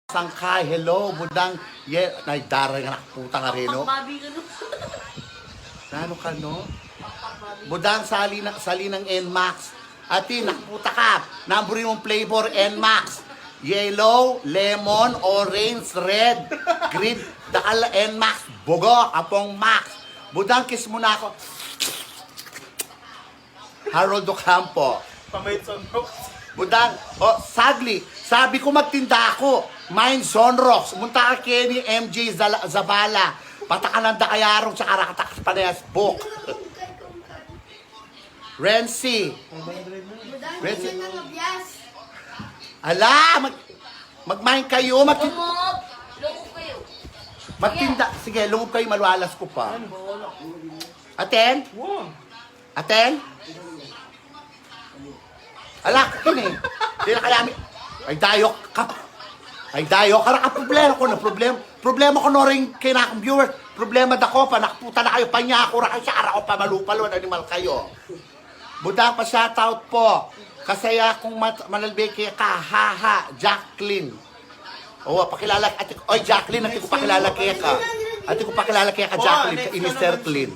Sangkay, hello, budang, nay, daray nga nakputa nga rin, no? Babi ka no? Nano ka, no? Budang, sali ng NMAX. Ati, nakputa ka. Number yung flavor, NMAX. Yellow, lemon, orange, red, green, dakal, NMAX, bugo, apong max. Budang, kiss mo na ako. Harold Ocampo. Pamay sunrox. Budang, sadly, sabi ko magtinda ako. Mine Sonrox, munta ka Kenny MJ Zabala. Patakanan da kayarong sa karakatak panayas book. Renzi. Renzi. Ala, mag-mine kayo, Loko kayo. magtinda. Sige, lungog kayo, malwalas ko pa. Aten? Wow. Aten? Ala, kini. Di na kaya Ay dayo, karaka problema ko na problema ko na rin kinakong viewers. Problema da ko pa, nakputa na kayo, panya ako, raka siya, ara ko pa malupalo, animal kayo. Budang pa shoutout po. Kasaya kung malalbeke ka, haha, Jacqueline. Pakilala, Jacqueline, ati ko pakilala kaya ka. Ati ko pakilala kaya ka, Jacqueline, ka, Mr. Clean.